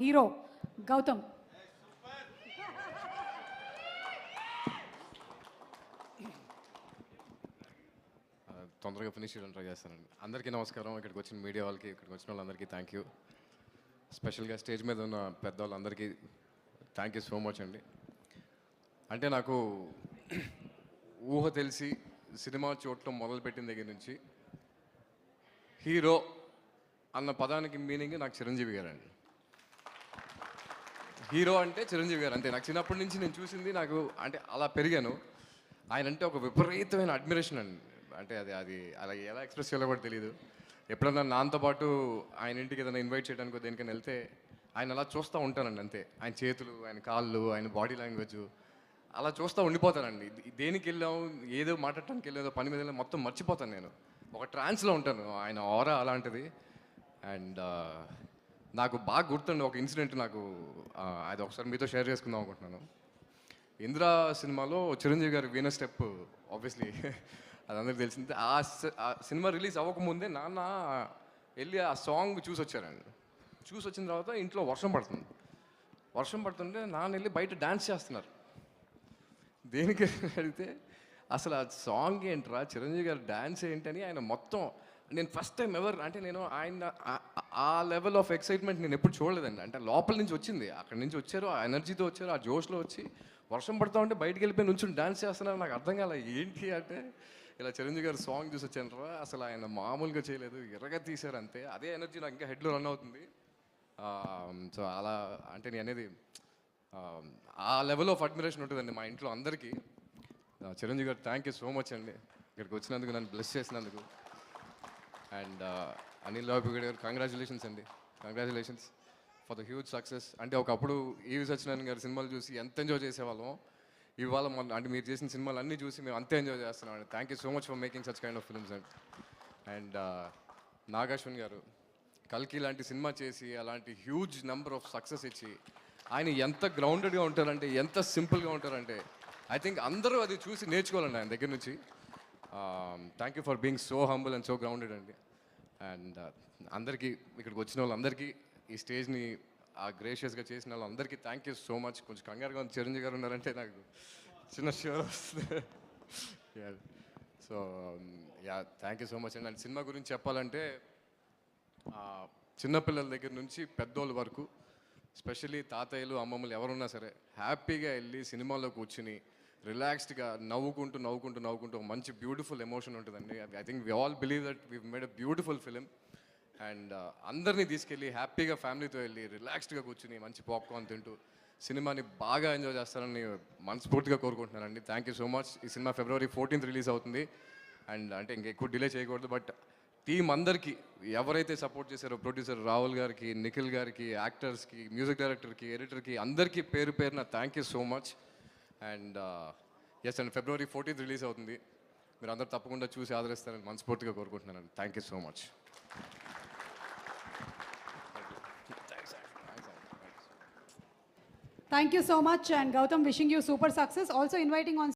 Hero Gautam. తొందరగా finish చేయడం try చేస్తానండి. అందరికీ నమస్కారం. ఇక్కడికి వచ్చిన మీడియా వాళ్ళకి, ఇక్కడికి వచ్చిన వాళ్ళందరికీ థ్యాంక్ యూ. స్పెషల్గా స్టేజ్ మీద ఉన్న పెద్దవాళ్ళందరికీ థ్యాంక్ యూ సో మచ్ అండి. అంటే నాకు ఊహ తెలిసి సినిమా చూడటం మొదలుపెట్టిన దగ్గర నుంచి హీరో అన్న పదానికి మీనింగ్ నాకు చిరంజీవి గారండి. హీరో అంటే చిరంజీవి గారు అంతే. నాకు చిన్నప్పటి నుంచి నేను చూసింది, నాకు అంటే అలా పెరిగాను. ఆయన అంటే ఒక విపరీతమైన అడ్మిరేషన్ అండి. అంటే అది అది అలా ఎలా ఎక్స్ప్రెస్ చేయాలో కూడా తెలియదు. ఎప్పుడన్నా నాన్నతో పాటు ఆయన ఇంటికి ఏదైనా ఇన్వైట్ చేయడానికి దేనికైనా వెళ్తే ఆయన అలా చూస్తూ ఉంటానండి అంతే. ఆయన చేతులు, ఆయన కాళ్ళు, ఆయన బాడీ లాంగ్వేజ్ అలా చూస్తూ ఉండిపోతానండి. దేనికి వెళ్ళాం, ఏదో మాట్లాడటానికి వెళ్ళేదో పని మీద మొత్తం మర్చిపోతాను నేను. ఒక ట్రాన్స్లో ఉంటాను. ఆయన ఆరా అలాంటిది. అండ్ నాకు బాగా గుర్తుండి ఒక ఇన్సిడెంట్, నాకు అది ఒకసారి మీతో షేర్ చేసుకుందాం అనుకుంటున్నాను. ఇందిరా సినిమాలో చిరంజీవి గారి వీణ స్టెప్ ఆబ్వియస్లీ అది అందరికి తెలిసింది. ఆ సినిమా రిలీజ్ అవ్వకముందే నాన్న వెళ్ళి ఆ సాంగ్ చూసి వచ్చారండి. చూసి వచ్చిన తర్వాత ఇంట్లో వర్షం పడుతుంది. వర్షం పడుతుంటే నాన్న వెళ్ళి బయట డ్యాన్స్ చేస్తున్నారు. దేనికి అడిగితే అసలు ఆ సాంగ్ ఏంట్రా, చిరంజీవి గారు డ్యాన్స్ ఏంటని ఆయన మొత్తం, నేను ఫస్ట్ టైం ఎవర్ అంటే నేను ఆయన ఆ లెవెల్ ఆఫ్ ఎక్సైట్మెంట్ నేను ఎప్పుడు చూడలేదండి. అంటే లోపల నుంచి వచ్చింది, అక్కడి నుంచి వచ్చారు, ఆ ఎనర్జీతో వచ్చారు, ఆ జోష్లో వచ్చి వర్షం పడుతూ ఉంటే బయటికి వెళ్ళిపోయి నుంచి డ్యాన్స్ చేస్తున్నారు. నాకు అర్థం కాలే ఏంటి అంటే, ఇలా చిరంజీవి గారు సాంగ్ చూసి వచ్చాను రా, అసలు ఆయన మామూలుగా చేయలేదు, ఎర్రగా తీశారు అంతే. అదే ఎనర్జీ నాకు ఇంకా హెడ్లో రన్ అవుతుంది. సో అలా అంటే నేను అనేది ఆ లెవెల్ ఆఫ్ అడ్మిరేషన్ ఉంటుందండి మా ఇంట్లో అందరికీ. చిరంజీవి గారు థ్యాంక్ యూ సో మచ్ అండి, ఇక్కడికి వచ్చినందుకు, నన్ను బ్లెస్ చేసినందుకు. అండ్ అనిల్ రావిపూడి గారు కంగ్రాచులేషన్స్ అండి, congratulations for the huge success. అంటే ఒకప్పుడు ఈవి సత్యనారాయణ గారి సినిమాలు చూసి ఎంత ఎంజాయ్ చేసేవాళ్ళం, ఇవాళ మన అంటే మీరు చేసిన సినిమాలు అన్నీ చూసి మేము అంతే ఎంజాయ్ చేస్తున్నాం అండి. Thank you so much for making such kind of films and and నాగాశ్వన్ గారు కల్కి లాంటి సినిమా చేసి అలాంటి హ్యూజ్ నెంబర్ ఆఫ్ సక్సెస్ ఇచ్చి ఆయన ఎంత గ్రౌండెడ్గా ఉంటారంటే, ఎంత సింపుల్గా ఉంటారంటే, ఐ థింక్ అందరూ అది చూసి నేర్చుకోవాలండి ఆయన దగ్గర నుంచి. Thank you for being so humble and so grounded అండి. అండ్ అందరికీ, ఇక్కడికి వచ్చిన వాళ్ళందరికీ, ఈ స్టేజ్ని గ్రేషియస్గా చేసిన వాళ్ళందరికీ థ్యాంక్ యూ సో మచ్. కొంచెం కంగారుగా ఉంది, చిరంజీవి గారు ఉన్నారంటే నాకు చిన్న షూర్ వస్తుంది. So yeah, thank you so much అండి. అండ్ సినిమా గురించి చెప్పాలంటే చిన్నపిల్లల దగ్గర నుంచి పెద్దోళ్ళ వరకు, స్పెషల్లీ తాతయ్యలు, అమ్మమ్మలు ఎవరున్నా సరే హ్యాపీగా వెళ్ళి సినిమాలో కూర్చుని రిలాక్స్డ్గా నవ్వుకుంటూ నవ్వుకుంటూ నవ్వుకుంటూ ఒక మంచి బ్యూటిఫుల్ ఎమోషన్ ఉంటుందండి. I think we all believe that we made a beautiful film. And అందరినీ తీసుకెళ్ళి హ్యాపీగా ఫ్యామిలీతో వెళ్ళి రిలాక్స్డ్గా కూర్చుని మంచి పాప్కార్న్ తింటూ సినిమాని బాగా ఎంజాయ్ చేస్తారని మనస్ఫూర్తిగా కోరుకుంటున్నానండి. Thank you so much. ఈ సినిమా February 14th రిలీజ్ అవుతుంది. అండ్ అంటే ఇంకెక్కువ డిలే చేయకూడదు. బట్ టీం అందరికీ ఎవరైతే సపోర్ట్ చేశారో, ప్రొడ్యూసర్ రాహుల్ గారికి, నిఖిల్ గారికి, యాక్టర్స్కి, మ్యూజిక్ డైరెక్టర్కి, ఎడిటర్కి, అందరికీ పేరు పేరున thank you so much. And S and February 14th release అవుతుంది. మీరు అందరూ తప్పకుండా చూసి ఆదరిస్తారని మనస్ఫూర్తిగా కోరుకుంటున్నాను. Thank you so much. Thank you so much, and Gautam, wishing you super success. Also inviting on